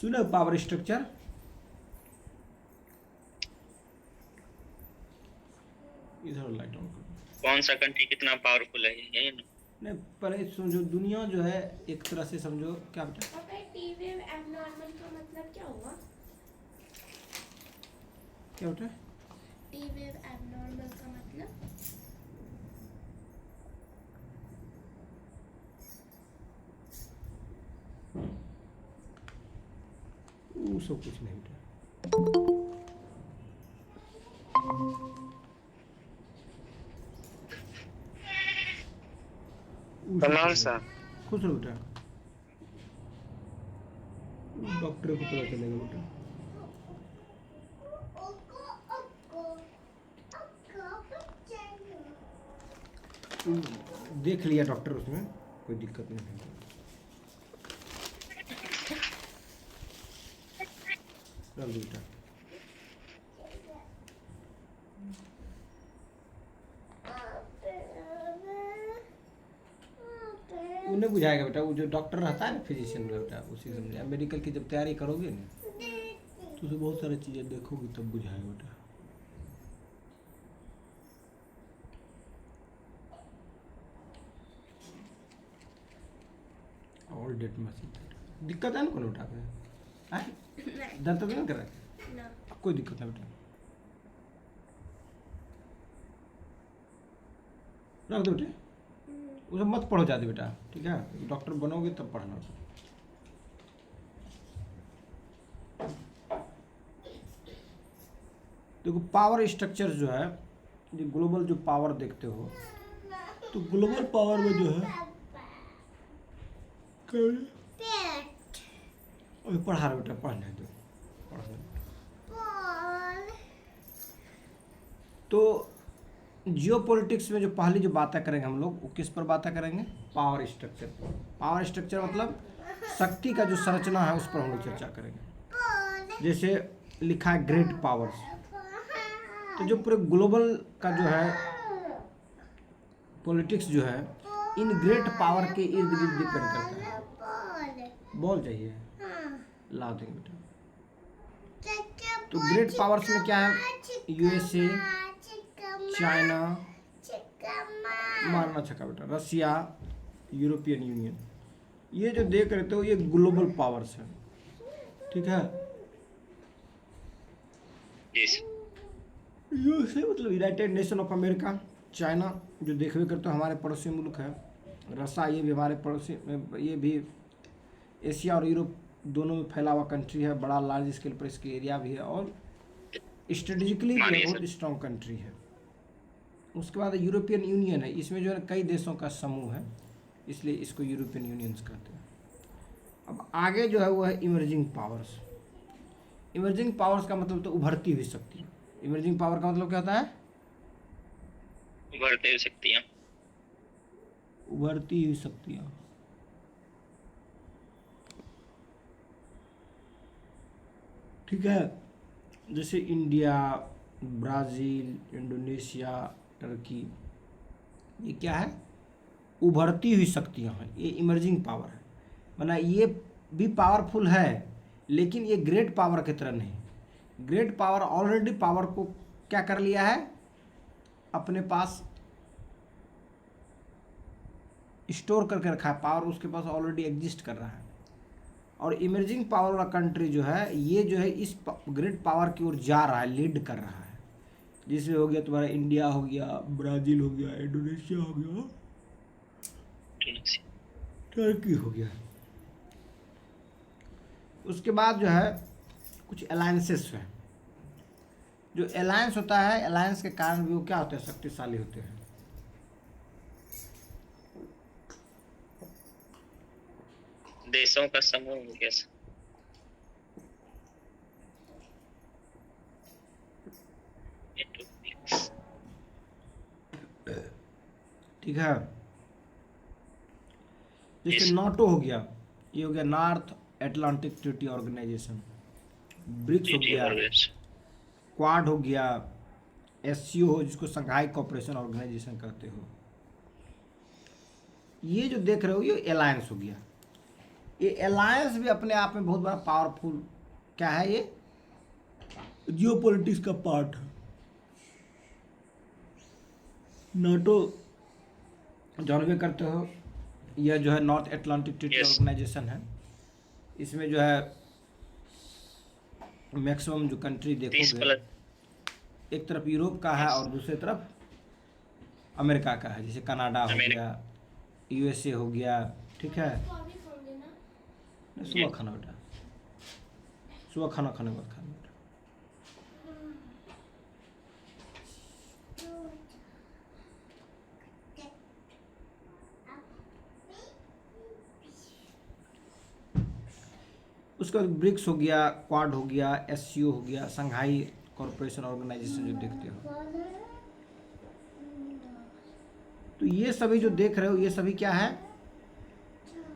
सुना power structure? इधर light on करो। कौन सा कंट्री कितना पावरफुल है, यही ना? नहीं, पहले समझो दुनिया जो है एक तरह से समझो। क्या बेटा? पापा टी वेव एबनॉर्मल का मतलब क्या हुआ? क्या बेटा? टी वेव एबनॉर्मल का मतलब? वो सब कुछ नहीं बेटा। कमाल सा। खुश रहो बेटा, डॉक्टर को पता चलेगा बेटा। देख लिया डॉक्टर, उसमें कोई दिक्कत नहीं है। रख दो बेटा। उन्हें बुझाएगा बेटा, वो जो डॉक्टर रहता है ना, फिजिशियन बेटा, उसी समझाया। मेडिकल की जब तैयारी करोगे ना तो उसे बहुत सारी चीज़ें देखोगे तब बुझाएगा बेटा। ऑल डेट मशीन दिक्कत है ना कौन उठा के? दर्द तो नहीं कर रहा है ना। कोई दिक्कत नहीं बेटा, रख दो बेटे। उसे मत पढ़ो ज़्यादा बेटा, ठीक है? डॉक्टर बनोगे तब पढ़ना। देखो पावर स्ट्रक्चर जो है, जो ग्लोबल जो पावर देखते हो, तो ग्लोबल पावर में जो है अभी पढ़ा रहा बेटा, पढ़ने दो, पढ़ने दो। तो जियोपॉलिटिक्स में जो पहली जो बातें करेंगे हम लोग, वो किस पर बातें करेंगे? पावर स्ट्रक्चर पर। पावर स्ट्रक्चर मतलब शक्ति का जो संरचना है उस पर हम लोग चर्चा करेंगे। जैसे लिखा है ग्रेट पावर्स, तो जो पूरे ग्लोबल का जो है पॉलिटिक्स जो है इन ग्रेट पावर के इर्द गिर्द डिपेंड करता है। बॉल चाहिए? ला देंगे बेटा। तो ग्रेट पावर्स में क्या है? यूएसए, चाइना, मारना छक्का बेटा, रसिया, यूरोपियन यूनियन, ये जो देख रहे हो ये ग्लोबल पावर्स है, ठीक है? यूएसए मतलब United nation of America, China जो देखवे करते हो हमारे पड़ोसी मुल्क है, रसिया ये भी हमारे पड़ोसी, ये भी एशिया और यूरोप दोनों में फैला हुआ कंट्री है, बड़ा लार्ज स्केल पर इसकी एरिया भी है और स्ट्रेटेजिकली भी बहुत स्ट्रॉन्ग कंट्री है। उसके बाद यूरोपियन यूनियन है, इसमें जो है कई देशों का समूह है, इसलिए इसको यूरोपियन यूनियंस कहते हैं। अब आगे जो है वो है इमर्जिंग पावर्स। इमर्जिंग पावर्स का मतलब तो उभरती हुई शक्ति। इमर्जिंग पावर का मतलब क्या होता है? उभरती हुई शक्तियाँ। उभरती हुई शक्तियाँ, ठीक है? जैसे इंडिया, ब्राज़ील, इंडोनेशिया, टर्की, ये क्या है? उभरती हुई शक्तियाँ हैं, ये इमर्जिंग पावर है। मतलब ये भी पावरफुल है लेकिन ये ग्रेट पावर की तरह नहीं। ग्रेट पावर ऑलरेडी पावर को क्या कर लिया है? अपने पास स्टोर करके रखा है, पावर उसके पास ऑलरेडी एग्जिस्ट कर रहा है। और इमर्जिंग पावर वाला कंट्री जो है ये जो है इस ग्रेट पावर की ओर जा रहा है, लीड कर रहा है। जिसमें हो गया तुम्हारा इंडिया हो गया, ब्राज़ील हो गया, इंडोनेशिया हो गया, टर्की हो गया। उसके बाद जो है कुछ अलायंसेस है। जो अलायंस होता है, अलायंस के कारण भी वो क्या होते हैं? शक्तिशाली होते हैं। देशों का समूह हो गया। ठीक है? जैसे नाटो हो गया, ये हो गया North Atlantic Treaty Organization. BRICS हो गया, क्वाड हो गया, एससीओ हो जिसको संघाई कोऑपरेशन ऑर्गेनाइजेशन कहते हो। ये जो देख रहे हो ये अलायंस हो गया। ये अलायंस भी अपने आप में बहुत बड़ा पावरफुल क्या है, ये जियोपॉलिटिक्स का पार्ट है। नाटो जानवे करते हो, यह जो है North Atlantic Treaty Yes. Organization है। इसमें जो है मैक्सिमम जो कंट्री 30 देखोगे, प्लस। एक तरफ यूरोप का है Yes. और दूसरी तरफ अमेरिका का है, जैसे कनाडा हो अमेरिका। गया, यूएसए हो गया, ठीक है। तो अभी खाओगे ना? नहीं, सुबह खाना बेटा, सुबह खाना खाने के बाद खाना बेटा। उसके बाद ब्रिक्स हो गया, क्वाड हो गया, एससीओ हो गया, संघाई कॉरपोरेशन ऑर्गेनाइजेशन जो देखते हो। तो ये सभी जो देख रहे हो, ये सभी क्या है,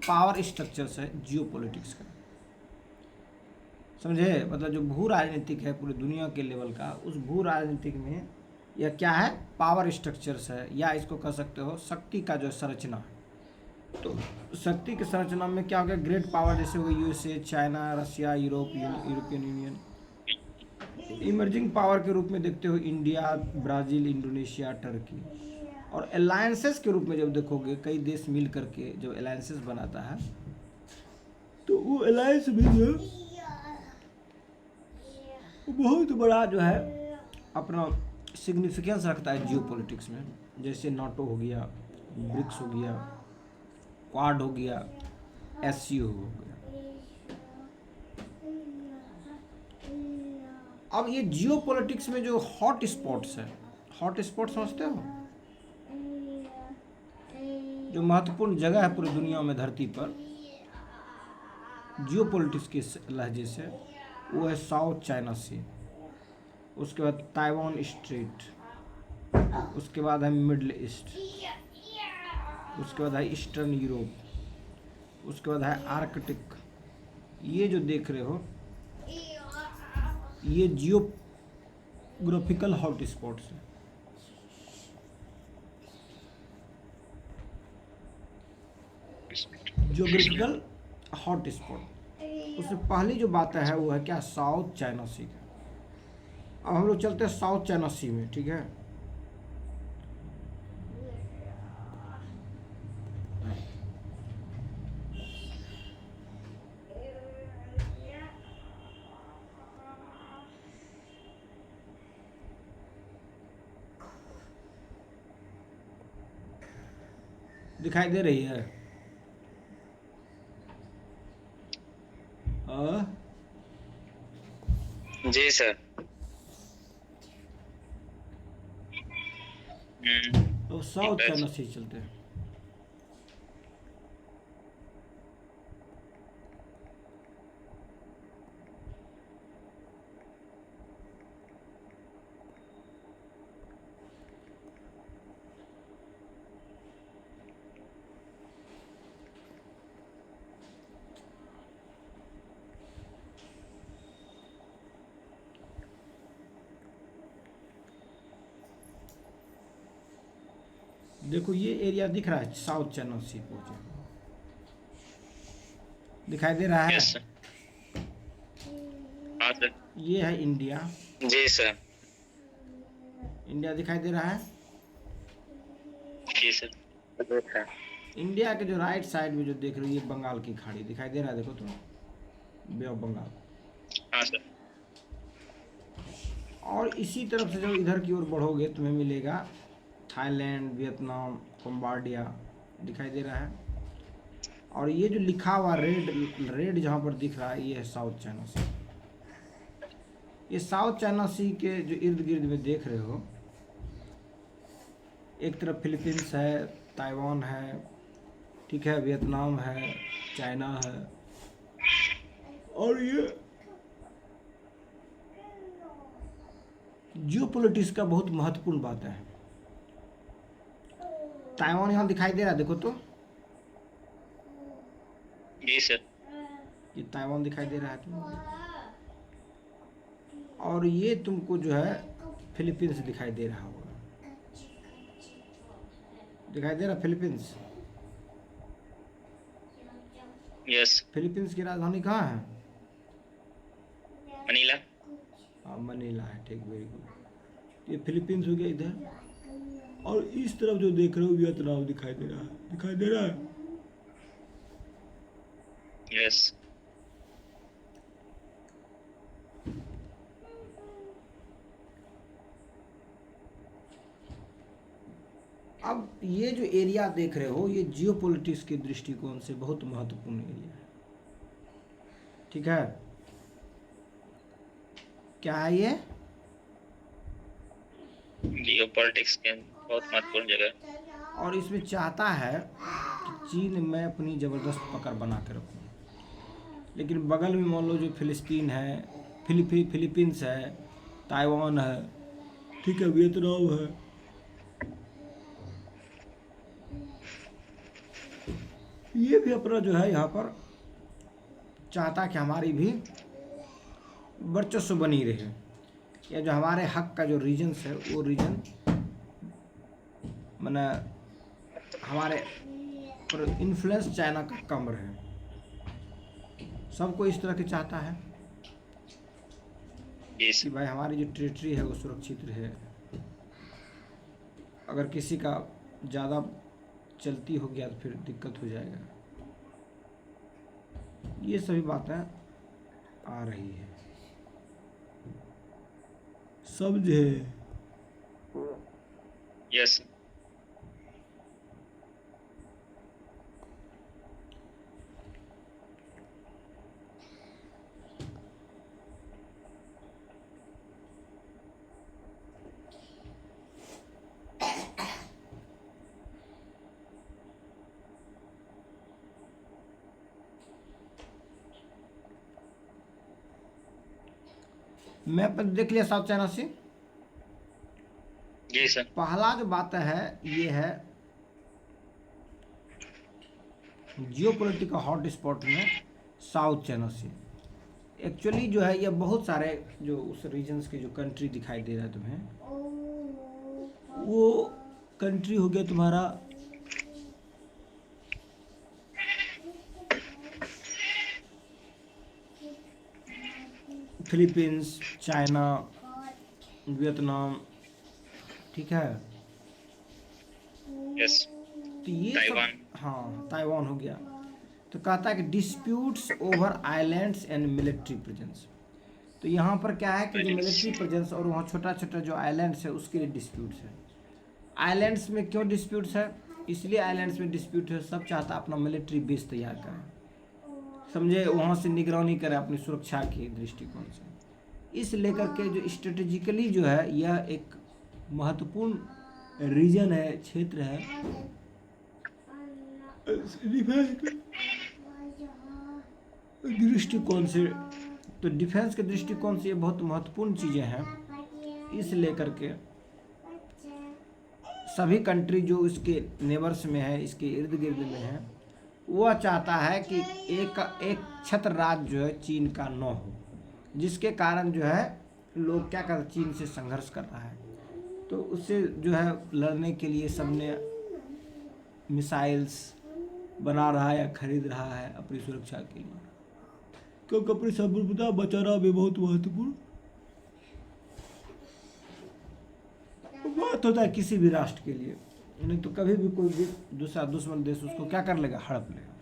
पावर स्ट्रक्चर्स है जियोपॉलिटिक्स का। समझे? मतलब जो भू राजनीतिक है पूरी दुनिया के लेवल का, उस भू राजनीतिक में यह क्या है, पावर स्ट्रक्चर्स है, या इसको कह सकते हो शक्ति का जो संरचना है। तो शक्ति की संरचना में क्या हो गया, ग्रेट पावर जैसे हो गए USA, China, Russia, European union. Emerging power के रूप में देखते हो इंडिया, ब्राज़ील, इंडोनेशिया, टर्की। और अलायंसेस के रूप में जब देखोगे, कई देश मिल करके जब अलायंसेस बनाता है, तो वो अलायंस भी जो है बहुत बड़ा जो है अपना सिग्निफिकेंस रखता है जियोपॉलिटिक्स में। जैसे नाटो हो गया, ब्रिक्स हो गया, क्वाड हो गया, एससीओ हो गया। अब ये जियोपॉलिटिक्स में जो हॉट स्पॉट्स है, हॉट स्पॉट समझते हो, जो महत्वपूर्ण जगह है पूरी दुनिया में धरती पर जियोपॉलिटिक्स के लहजे से, वो है साउथ चाइना सी, उसके बाद ताइवान स्ट्रेट, उसके बाद है मिडल ईस्ट, उसके बाद है ईस्टर्न यूरोप, उसके बाद है आर्कटिक। ये जो देख रहे हो, ये जियोग्राफिकल हॉट स्पॉट्स है। जियोग्राफिकल हॉट स्पॉट, उसमें पहली जो बात है वो है क्या, साउथ चाइना सी का। अब हम लोग चलते हैं साउथ चाइना सी में, ठीक है। दिखाई दे रही है? जी सर। तो साउथ चाइना सी चलते हैं। देखो ये एरिया दिख रहा है, साउथ चाइना सी पहुंचे, दिखाई दे रहा है? Yes sir. हाँ सर। ये है इंडिया, जी सर। इंडिया दिखाई दे रहा है। जी सर। इंडिया के जो राइट साइड में जो देख रहे हो, ये बंगाल की खाड़ी दिखाई दे रहा है, देखो तो, बे ऑफ बंगाल। हाँ सर। और इसी तरफ से जब इधर की ओर बढ़ोगे तुम्हें मिलेगा थाईलैंड, वियतनाम, कंबोडिया, दिखाई दे रहा है। और ये जो लिखा हुआ रेड जहाँ पर दिख रहा है, ये है साउथ चाइना सी। ये साउथ चाइना सी के जो इर्द गिर्द में देख रहे हो, एक तरफ फिलीपींस है, ताइवान है, ठीक है, वियतनाम है, चाइना है। और ये जियोपॉलिटिक्स का बहुत महत्वपूर्ण बात है। ताइवान यहाँ दिखाई दे रहा है, देखो तो, जी सर। ये ताइवान दिखाई दे रहा है तुमको। और ये तुमको जो है फिलीपींस दिखाई दे रहा होगा, दिखाई दे रहा फिलीपींस। यस। फिलीपींस की राजधानी कहाँ है? मनीला। हाँ, मनीला है, ठीक, वेरी गुड। ये फिलीपींस हो गया इधर, और इस तरफ जो देख रहे हो वियतनाम दिखाई दे रहा है, दिखाई दे रहा है। यस। अब ये जो एरिया देख रहे हो, ये जियोपॉलिटिक्स के दृष्टिकोण से बहुत महत्वपूर्ण एरिया है, ठीक है। क्या है ये? जियो पॉलिटिक्स के बहुत महत्वपूर्ण जगह। और इसमें चाहता है कि चीन में अपनी ज़बरदस्त पकड़ बना के रखूँ, लेकिन बगल में मान लो जो फिलिस्तीन है, फिलीपींस है, ताइवान है, ठीक है, वियतनाम है, ये भी अपना जो है यहाँ पर चाहता कि हमारी भी वर्चस्व बनी रहे, या जो हमारे हक का जो रीजन्स है वो रीजन माने हमारे पर इन्फ्लुएंस चाइना का कम रहे। सबको इस तरह के चाहता है यस। कि भाई हमारी जो टेरिटरी है वो सुरक्षित रहे, अगर किसी का ज़्यादा चलती हो गया तो फिर दिक्कत हो जाएगा। ये सभी बातें आ रही है, समझे? यस। मैप पर देख लिया साउथ चाइना सी। जी सर। पहला जो बात है ये है जियोपॉलिटिकल हॉट स्पॉट में साउथ चाइना सी। एक्चुअली जो है ये बहुत सारे जो उस रीजन्स के जो कंट्री दिखाई दे रहा है तुम्हें, वो कंट्री हो गया तुम्हारा फिलीपींस, चाइना, वियतनाम, ठीक है। यस। तो ये ताइवान। सब, हाँ, ताइवान हो गया। तो कहता है कि disputes over islands and military presence. तो यहाँ पर क्या है कि जो मिलिट्री प्रेजेंस और वहाँ छोटा छोटा जो आइलैंड्स है उसके लिए डिस्प्यूट्स है। आइलैंड्स में क्यों डिस्प्यूट्स है? इसलिए आइलैंड्स में डिस्प्यूट है, सब चाहता अपना मिलिट्री बेस तैयार करें, समझे, वहाँ से निगरानी करें अपनी सुरक्षा के दृष्टिकोण से। इस लेकर के जो स्ट्रेटेजिकली जो है यह एक महत्वपूर्ण रीजन है, क्षेत्र है दृष्टिकोण से। तो डिफेंस के दृष्टिकोण से ये बहुत महत्वपूर्ण चीज़ें हैं। इस लेकर के सभी कंट्री जो इसके नेबर्स में है, इसके इर्द गिर्द में है, वह चाहता है कि एक छत्र राज्य जो है चीन का न हो, जिसके कारण जो है लोग क्या कर चीन से संघर्ष कर रहा है। तो उससे जो है लड़ने के लिए सबने मिसाइल्स बना रहा है या खरीद रहा है अपनी सुरक्षा के लिए, क्योंकि अपनी संप्रभुता बचाना भी बहुत महत्वपूर्ण बात होता है किसी भी राष्ट्र के लिए। नहीं तो कभी भी कोई भी दूसरा दुश्मन देश उसको क्या कर लेगा, हड़प लेगा।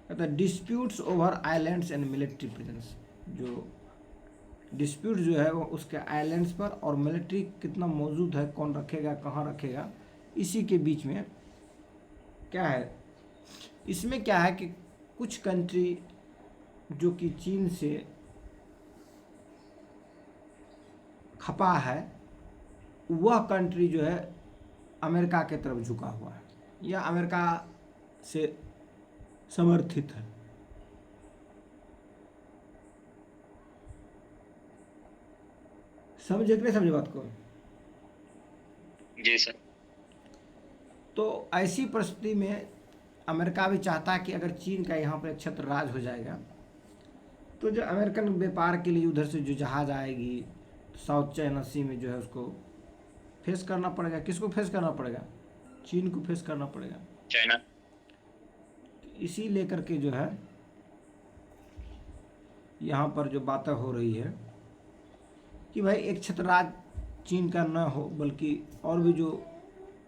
कहता है disputes over islands and military presence. जो डिस्प्यूट जो है वो उसके आइलैंड्स पर और मिलिट्री कितना मौजूद है, कौन रखेगा, कहाँ रखेगा, इसी के बीच में क्या है। इसमें क्या है कि कुछ कंट्री जो कि चीन से खपा है, वह कंट्री जो है अमेरिका के तरफ झुका हुआ है या अमेरिका से समर्थित है। समझे कि नहीं समझे बात को? जी सर। तो ऐसी परिस्थिति में अमेरिका भी चाहता है कि अगर चीन का यहाँ पर एक छत्र राज हो जाएगा तो जो अमेरिकन व्यापार के लिए उधर से जो जहाज आएगी साउथ चाइना सी में जो है उसको फेस करना पड़ेगा। किसको फेस करना पड़ेगा? चीन को फेस करना पड़ेगा। चाइना। इसी लेकर के जो है यहाँ पर जो बातें हो रही है कि भाई एक छत्रराज चीन का न हो, बल्कि और भी जो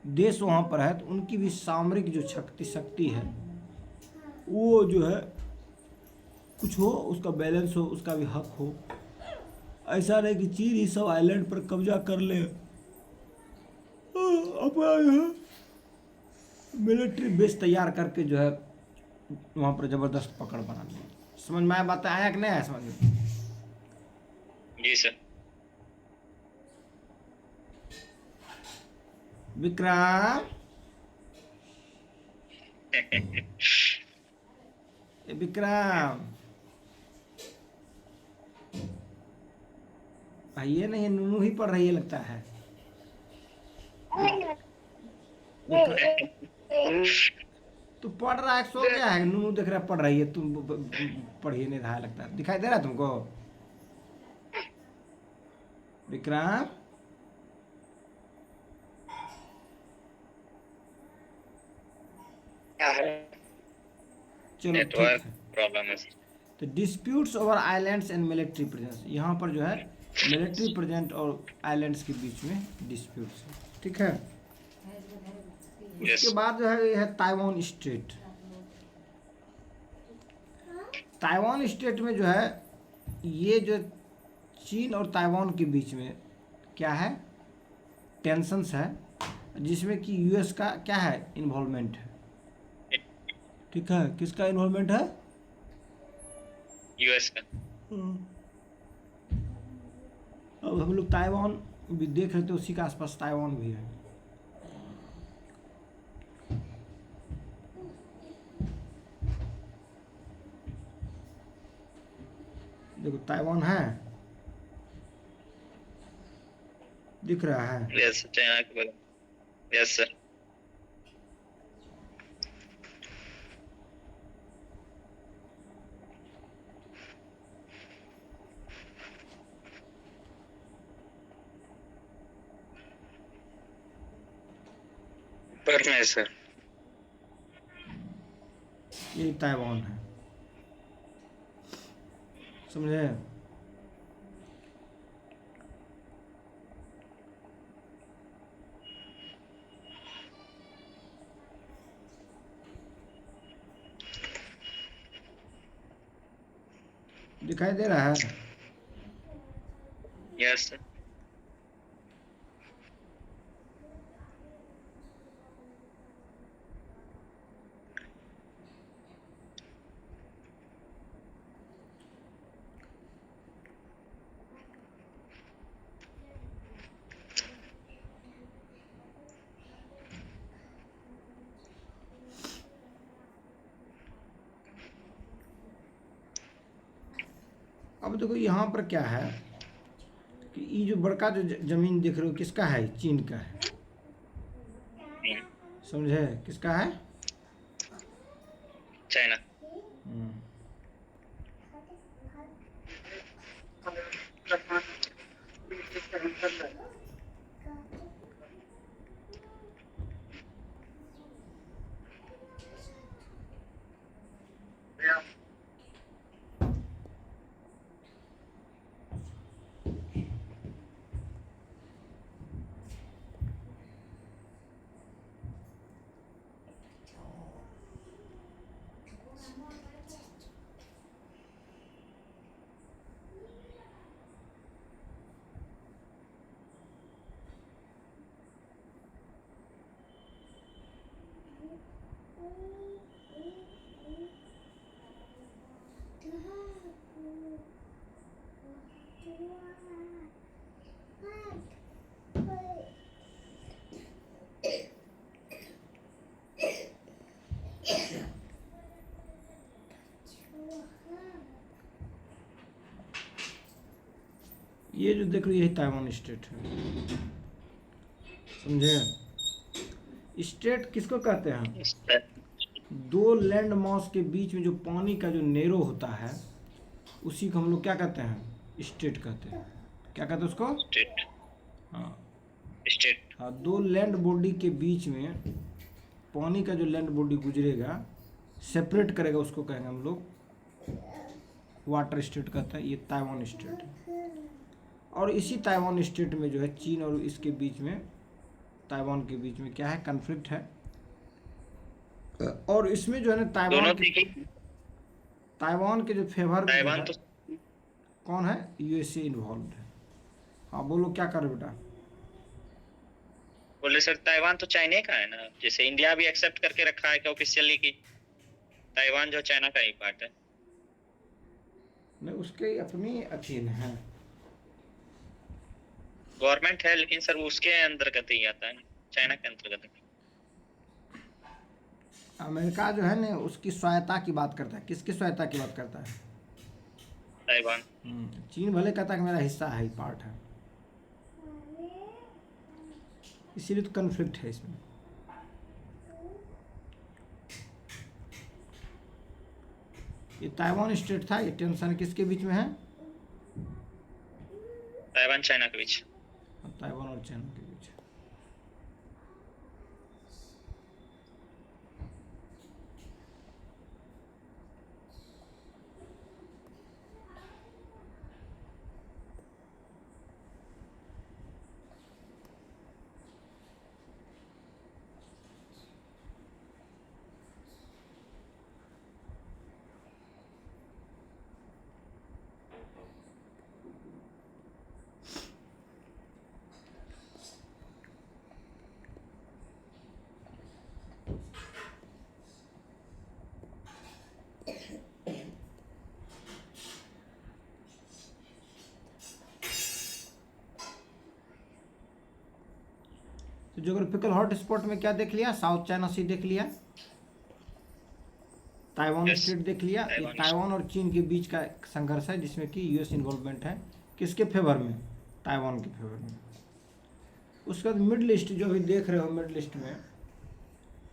देश वहाँ पर है तो उनकी भी सामरिक जो शक्ति है वो जो है कुछ हो, उसका बैलेंस हो, उसका भी हक हो। ऐसा नहीं कि चीन ही सब आइलैंड पर कब्जा कर ले, अपना जो है मिलिट्री बेस तैयार करके जो है वहाँ पर जबरदस्त पकड़ बना ले। समझ में आया? बात आया कि नहीं आया समझ में? जी सर। विक्रम, विक्रम ये नहीं, नूनू ही पढ़ रही है लगता है। तू पढ़ रहा है, सो क्या है? नूनू देख रहा है पढ़ रही है, तुम पढ़िए नहीं रहा है लगता है। दिखाई दे रहा है तुमको विक्रम? चलो ठीक नेटवर्क है। प्रॉब्लम है। तो disputes over islands and military presence, यहाँ पर जो है मिलिट्री प्रेजेंट और आइलैंड्स के बीच में डिस्प्यूट्स है, ठीक है। उसके बाद जो है ये है ताइवान स्टेट। ताइवान स्टेट में जो है ये जो चीन और ताइवान के बीच में क्या है, टेंशंस है, जिसमें कि यूएस का क्या है, इन्वॉल्वमेंट है, ठीक है। किसका इन्वॉल्वमेंट है? यूएस का। अब हम लोग ताइवान भी देख रहे थे, उसी के आसपास ताइवान भी है। देखो ताइवान है, दिख रहा है। यस, चाइना के बगल। Yes sir. पर में सर। ये ताइवान है, समझे? दिखाई दे रहा है? Yes sir. अब देखो यहाँ पर क्या है कि ये जो बड़का जो जमीन देख रहे हो किसका है? चीन का है, समझे? किसका है? चाइना। ये जो देख रहे हो यही ताइवान स्टेट है, समझे? स्टेट किसको कहते हैं? दो लैंड मास के बीच में जो पानी का जो नेरो होता है उसी को हम लोग क्या कहते हैं? स्टेट कहते हैं। क्या कहते हैं उसको? स्टेट। हाँ, स्टेट। हाँ। दो लैंड बॉडी के बीच में पानी का जो लैंड बॉडी गुजरेगा सेपरेट करेगा उसको कहेंगे हम लोग वाटर स्टेट कहते हैं। ये ताइवान स्टेट है। और इसी ताइवान स्टेट में जो है चीन और इसके बीच में, ताइवान के बीच में क्या है, कन्फ्लिक्ट है। और इसमें जो है ना दोनों देखिए, ताइवान के जो फेवर में जो ताइवान है तो कौन है, यूएसए इन्वॉल्व है। हाँ बोलो क्या कर बेटा। बोले सर ताइवान तो चाइना का है ना, जैसे इंडिया भी एक्सेप्ट करके रखा है कि ऑफिशियली कि ताइवान जो चाइना का ही पार्ट है। नहीं उसके अपनी अधीन है। गवर्नमेंट है लेकिन सर वो उसके अंतर्गत ही आता है ना, चाइना के अंतर्गत नहीं। अमेरिका जो है ना उसकी स्वायत्ता की बात करता है। किसकी स्वायत्ता की बात करता है, ताइवान। चीन भले कहता है कि मेरा हिस्सा है, पार्ट है, इसीलिए तो कन्फ्लिक्ट है इसमें। ये ताइवान स्टेट था, ये टेंशन किसके बीच में है, ताइवान चाइना के बीच। ताइवान और चाइना के बीच। तो ज्योग्राफिकल हॉटस्पॉट में क्या देख लिया, साउथ चाइना सी देख लिया, ताइवान Yes, स्टेट देख लिया। ये ताइवान ताइवान और चीन के बीच का संघर्ष है जिसमें कि यूएस इन्वॉल्वमेंट है। किसके फेवर में, ताइवान के फेवर में। उसके बाद मिडल ईस्ट जो अभी देख रहे हो, मिडल ईस्ट में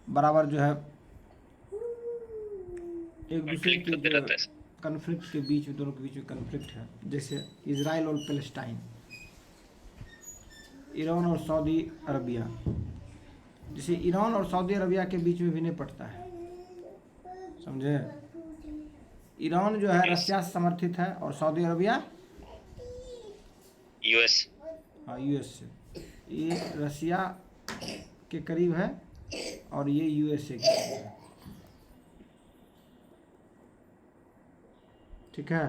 बराबर जो है एक दूसरे कॉन्फ्लिक्ट के होते जो रहता है। कन्फ्लिक्ट के बीच में, दोनों के बीच में कन्फ्लिक्ट है। जैसे इजराइल और पैलेस्टाइन, ईरान और सऊदी अरबिया। जैसे ईरान और सऊदी अरबिया के बीच में भी नहीं पड़ता है, समझे। ईरान जो है Yes. रशिया से समर्थित है और सऊदी अरबिया यूएस। हाँ यूएस से। ये रशिया के करीब है और ये यूएसए के करीब है, ठीक है।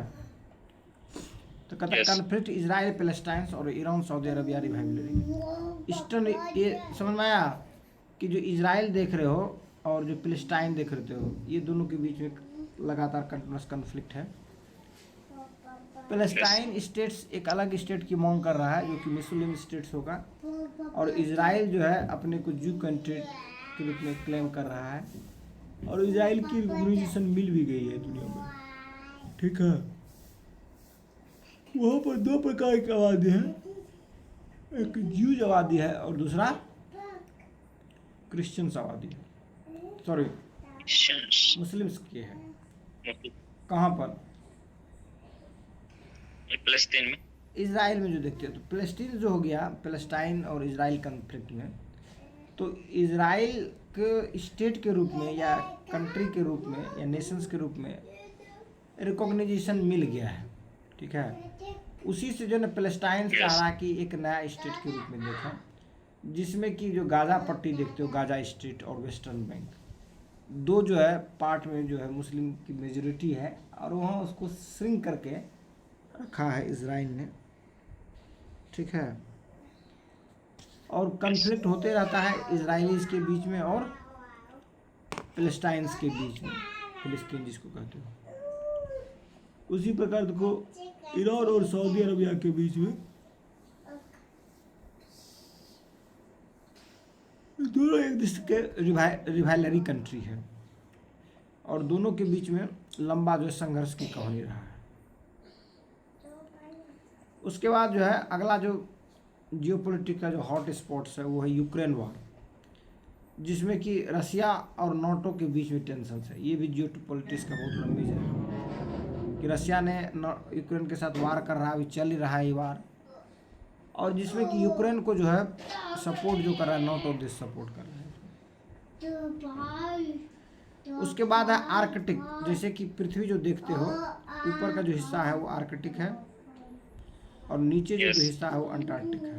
तो कहता है Yes. कन्फ्लिक्ट इजराइल पैलेस्टाइन और ईरान सऊदी अरबिया रिवाइवलरी ईस्टर्न। ये समझ में आया कि जो इजराइल देख रहे हो और जो पैलेस्टाइन देख रहे हो, ये दोनों के बीच में लगातार कंटिन्यूस कन्फ्लिक्ट है। पैलेस्टाइन स्टेट्स एक अलग स्टेट की मांग कर रहा है जो कि मुस्लिम स्टेट्स होगा, और इजराइल जो है अपने को जू कंट्री के रूप में क्लेम कर रहा है। और इजराइल की रिकॉग्निशन मिल भी गई है दुनिया में, ठीक है। वहाँ पर दो प्रकार की आबादी है, एक ज्यूज आबादी है और दूसरा क्रिश्चियंस आबादी है, सॉरी मुस्लिम्स की है। कहाँ पर, फलस्तीन में। इजराइल में जो देखते हो। तो फलस्तीन जो हो गया, फलस्तीन और इजराइल कन्फ्लिक्ट में, तो इजराइल के स्टेट के रूप में या कंट्री के रूप में या नेशंस के रूप में रिकॉग्निशन मिल गया है, ठीक है। उसी से जो है पैलेस्टाइन Yes. चाह रहा कि एक नया स्टेट के रूप में देखा, जिसमें कि जो गाजा पट्टी देखते हो, गाजा स्टेट और वेस्टर्न बैंक, दो जो है पार्ट में जो है मुस्लिम की मेजोरिटी है, और वहाँ उसको श्रिंक करके रखा है इजराइल ने, ठीक है। और कन्फ्लिक्ट होते रहता है इजराइलीज के बीच में और पैलेस्टाइन्स के बीच में, फिलिस्तीन जिसको कहते हो। उसी प्रकार देखो ईरान और सऊदी अरबिया के बीच में दोनों एक दूसरे के रिवाइलरी कंट्री है, और दोनों के बीच में लंबा जो है संघर्ष की कहानी रहा है। उसके बाद जो है अगला जो जियोपॉलिटिक्स का जो हॉट स्पॉट्स है वो है यूक्रेन वॉर, जिसमें कि रशिया और नाटो के बीच में टेंशन है। ये भी जियोपॉलिटिक्स का बहुत लंबी है कि रशिया ने यूक्रेन के साथ वार कर रहा है, अभी चल ही रहा है ये वार, और जिसमें कि यूक्रेन को जो है सपोर्ट जो कर रहा है नाटो देश सपोर्ट कर रहा है। उसके बाद है आर्कटिक, जैसे कि पृथ्वी जो देखते हो ऊपर का जो हिस्सा है वो आर्कटिक है और नीचे जो यस हिस्सा है वो अंटार्कटिक है।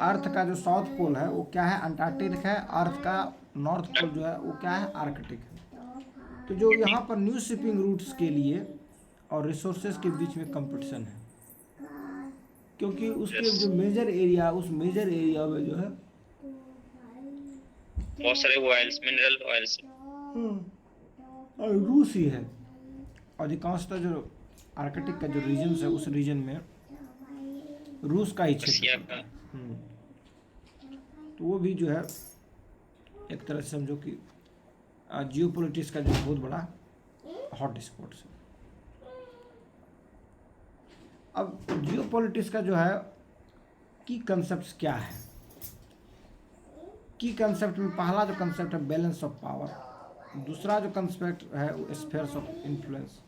अर्थ का जो साउथ पोल है वो क्या है, अंटार्कटिक है। अर्थ का नॉर्थ पोल जो है वो क्या है, आर्कटिक है। तो जो यहाँ पर न्यू शिपिंग रूट्स के लिए और रिसोर्सेज के बीच में कंपटीशन है, क्योंकि उसके यस जो मेजर एरिया, उस मेजर एरिया में जो है बहुत सारे ऑयल्स, मिनरल ऑयल्स। और रूस ही है। अधिकांशतः जो आर्कटिक का जो रीजन है उस रीजन में रूस का ही क्षेत्र रसिया पड़ता का। है। तो वो भी जो है एक तरह से समझो कि जियोपॉलिटिक्स का जो बहुत बड़ा हॉट स्पॉट है। अब जियोपॉलिटिक्स का जो है की कंसेप्ट क्या है, की कंसेप्ट में पहला जो कंसेप्ट है बैलेंस ऑफ पावर, दूसरा जो कंसेप्ट है वो स्फीयर्स ऑफ इन्फ्लुएंस,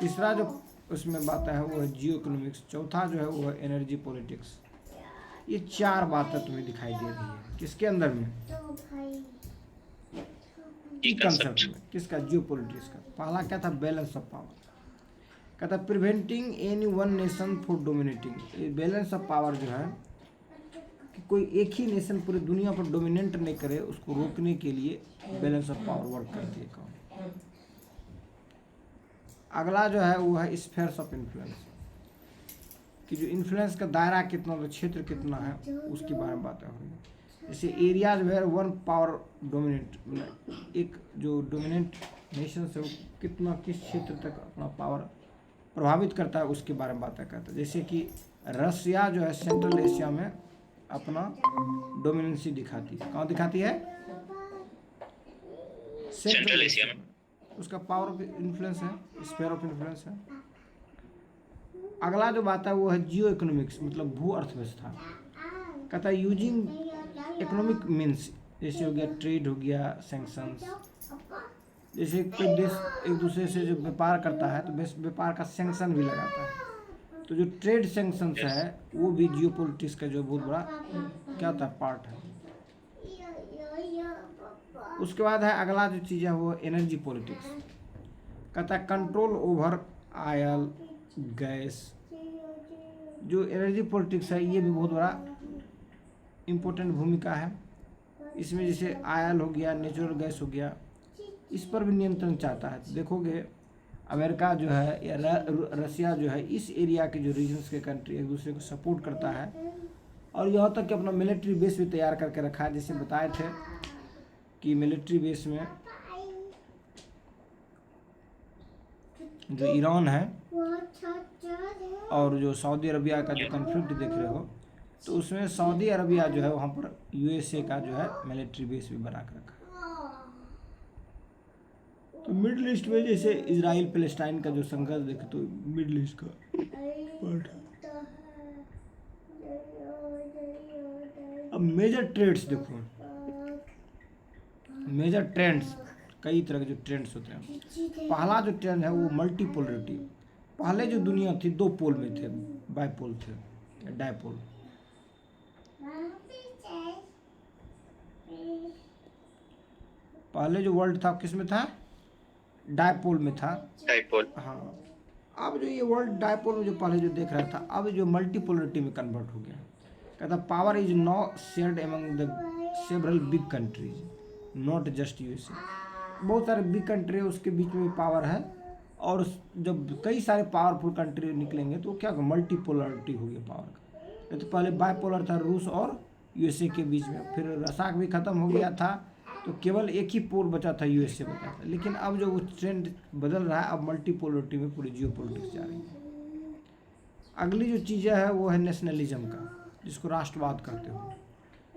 तीसरा जो उसमें बात है वो है जियो इकोनॉमिक्स, चौथा जो है वो है एनर्जी पॉलिटिक्स। ये चार बातें तुम्हें दिखाई दे रही है किसके अंदर में, की कंसेप्ट में, किसका, जियोपॉलिटिक्स का। पहला क्या था, बैलेंस ऑफ पावर, कहता preventing any one nation for dominating. ये बैलेंस ऑफ पावर जो है कि कोई एक ही नेशन पूरी दुनिया पर डोमिनेट नहीं करे, उसको रोकने के लिए बैलेंस ऑफ पावर वर्क करती है काम। अगला जो है वो है स्फीयर्स ऑफ इन्फ्लुएंस, कि जो इन्फ्लुएंस का दायरा कितना, तो क्षेत्र कितना है, उसके बारे में बातें हो रही है। जैसे एरिया जो है वन पावर डोमिनेट, एक जो डोमिनेंट नेशन है वो कितना, किस क्षेत्र तक अपना पावर प्रभावित करता है, उसके बारे में बातें करता है। जैसे कि रसिया जो है सेंट्रल एशिया में अपना डोमिनेंसी दिखाती है। कहाँ दिखाती है, सेंट्रल एशिया में। उसका पावर ऑफ इन्फ्लुएंस है, स्फीयर ऑफ इन्फ्लुएंस है। अगला जो बात है वो है जियो इकोनॉमिक्स, मतलब भू अर्थव्यवस्था। कहता है यूजिंग इकोनॉमिक मीन्स, जैसे हो गया ट्रेड, हो गया सैंक्शंस। जैसे कोई देश एक दूसरे से जो व्यापार करता है तो व्यापार का सैंक्शन भी लगाता है, तो जो ट्रेड सैंक्शंस है वो भी जियोपॉलिटिक्स का जो बहुत बड़ा क्या होता है, पार्ट है। उसके बाद है अगला जो चीज़ है वो एनर्जी पॉलिटिक्स। कहता है कंट्रोल ओवर ऑयल, गैस। जो एनर्जी पॉलिटिक्स है ये भी बहुत बड़ा इम्पोर्टेंट भूमिका है इसमें। जैसे ऑयल हो गया, नेचुरल गैस हो गया, इस पर भी नियंत्रण चाहता है। तो देखोगे अमेरिका जो है या रसिया जो है, इस एरिया के जो रीजन्स के कंट्री एक दूसरे को सपोर्ट करता है और यहाँ तक कि अपना मिलिट्री बेस भी तैयार करके रखा है। जैसे बताए थे कि मिलिट्री बेस में जो ईरान है और जो सऊदी अरबिया का जो कन्फ्लिक्ट देख रहे हो, तो उसमें सऊदी अरबिया जो है वहाँ पर यूएसए का जो है मिलिट्री बेस भी बना कर रखा है। तो मिडिल ईस्ट में जैसे इजराइल पैलेस्टाइन का जो संघर्ष देखे तो मिडिल ईस्ट का पार्ट है। अब मेजर ट्रेड्स देखो, मेजर ट्रेंड्स, कई तरह के जो ट्रेंड्स होते हैं। पहला जो ट्रेंड है वो मल्टीपोलरिटी। पहले जो दुनिया थी दो पोल में थे, बाइपोल थे या डायपोल। पहले जो वर्ल्ड था किस में था, डायपोल में था। डायपोल। हाँ, अब जो ये वर्ल्ड डायपोल में जो पहले जो देख रहा था, अब जो मल्टीपोलरिटी में कन्वर्ट हो गया। कहता power is now shared among the several big countries, not just USA. बहुत सारे बिग कंट्री है उसके बीच में पावर है, और जब कई सारे पावरफुल कंट्री निकलेंगे तो क्या होगा, मल्टीपोलरिटी हो गया पावर का। तो पहले बाइपोलर था रूस और यूएसए के बीच में, फिर रसाक भी खत्म हो गया था तो केवल एक ही पोल बचा था, यूएसए बचा था। लेकिन अब जो वो ट्रेंड बदल रहा है, अब मल्टीपोलरिटी में पूरी जियोपॉलिटिक्स जा रही है। अगली जो चीज़ें है वो है नेशनलिज्म का, जिसको राष्ट्रवाद कहते हो।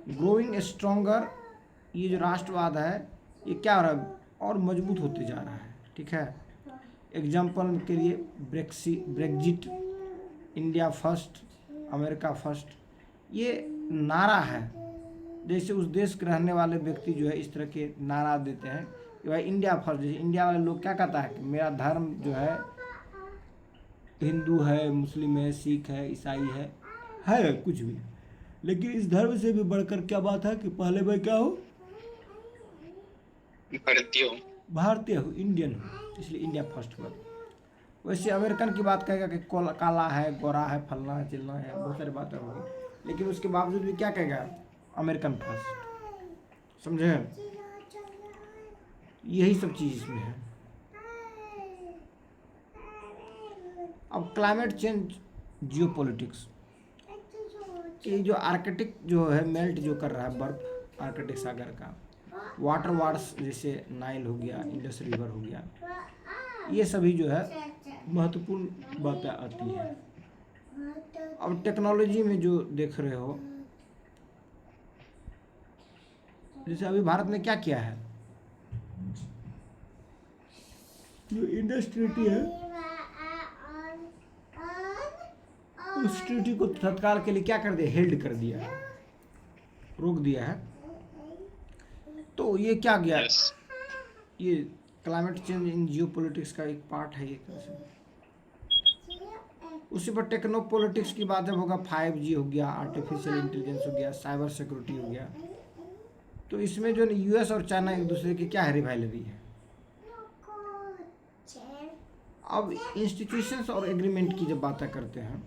ग्रोइंग स्ट्रॉन्गर, ये जो राष्ट्रवाद है ये क्या हो रहा है, और मजबूत होते जा रहा है। ठीक है, एग्जाम्पल के लिए Brexit, India first, America first, ये नारा है। जैसे उस देश के रहने वाले व्यक्ति जो है इस तरह के नारा देते हैं कि भाई इंडिया फर्स्ट। जैसे इंडिया वाले लोग क्या कहता है कि मेरा धर्म जो है हिंदू है, मुस्लिम है, सिख है, ईसाई है कुछ भी, लेकिन इस धर्म से भी बढ़कर क्या बात है कि पहले भाई क्या हो, भारतीय हो। भारतीय हूँ, इंडियन हूँ, इसलिए इंडिया फर्स्ट हुआ। वैसे अमेरिकन की बात कहेगा कि काला है, गोरा है, फलना है, चिलना है, बहुत सारी बातें होगी, लेकिन उसके बावजूद भी क्या कहेगा, अमेरिकन फर्स्ट। समझे? यही सब चीज़ इसमें है। अब क्लाइमेट चेंज, जियोपॉलिटिक्स, ये जो आर्कटिक जो है मेल्ट जो कर रहा है बर्फ, आर्कटिक सागर का, वाटर वार्स जैसे नाइल हो गया, इंडस रिवर हो गया, ये सभी जो है महत्वपूर्ण बातें आती है। अब टेक्नोलॉजी में जो देख रहे हो, जैसे अभी भारत ने क्या किया है, जो इंडस ट्रीटी है, उस ट्रीटी को तत्काल के लिए क्या कर दिया, हेल्ड कर दिया है, रोक दिया है। तो ये क्या गया, ये क्लाइमेट चेंज इन जियोपॉलिटिक्स का एक पार्ट है एक तरह से। उसी पर टेक्नोपॉलिटिक्स की बात जब होगा, 5G हो गया, आर्टिफिशियल इंटेलिजेंस हो गया, साइबर सिक्योरिटी हो गया, तो इसमें जो यूएस और चाइना एक दूसरे की क्या है, रिवाइलरी है। अब इंस्टीट्यूशंस और एग्रीमेंट की जब बातें करते हैं,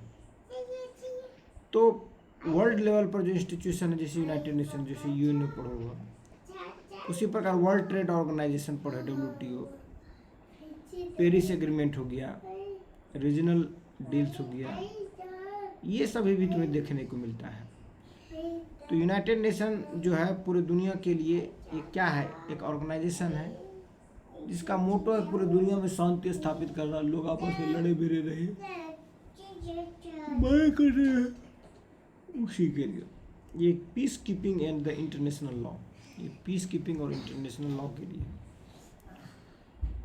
तो वर्ल्ड लेवल पर जो इंस्टीट्यूशन है, जैसे यूनाइटेड नेशन, जैसे यूएन में पढ़ो हुआ, उसी प्रकार वर्ल्ड ट्रेड ऑर्गेनाइजेशन पढ़े, WTO, पेरिस एग्रीमेंट हो गया, रीजनल डील्स हो गया, ये सभी भी तुम्हें देखने को मिलता है। तो यूनाइटेड नेशन जो है पूरी दुनिया के लिए एक क्या है, एक ऑर्गेनाइजेशन है जिसका मोटो है पूरी दुनिया में शांति स्थापित करना, लोग आपस में लड़े भिड़े रहे, मारे कर रहे हैं, उसी के लिए ये peace keeping and the international law, ये पीस कीपिंग और इंटरनेशनल लॉ के लिए।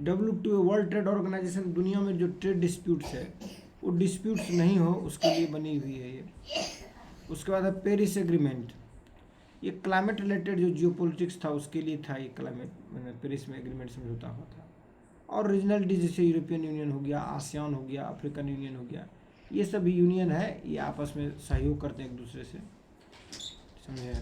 WTO वर्ल्ड ट्रेड ऑर्गेनाइजेशन दुनिया में जो ट्रेड डिस्प्यूट्स है वो डिस्प्यूट्स नहीं हो उसके लिए बनी हुई है ये। उसके बाद है पेरिस एग्रीमेंट, ये क्लाइमेट रिलेटेड जो जियोपॉलिटिक्स था उसके लिए था, ये क्लाइमेट पेरिस में एग्रीमेंट समझौता हुआ था। और रीजनल डील जैसे यूरोपियन यूनियन हो गया, आसियान हो गया, अफ्रीकन यूनियन हो गया, ये सभी यूनियन है, ये आपस में सहयोग करते हैं एक दूसरे से। समझे?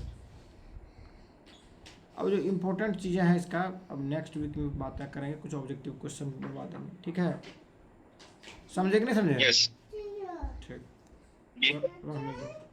अब जो इम्पोर्टेंट चीज़ें हैं इसका, अब नेक्स्ट वीक में बातें करेंगे, कुछ ऑब्जेक्टिव क्वेश्चन बनवा देंगे, ठीक है? समझे कि नहीं समझे? यस ठीक। जी। रहने दो।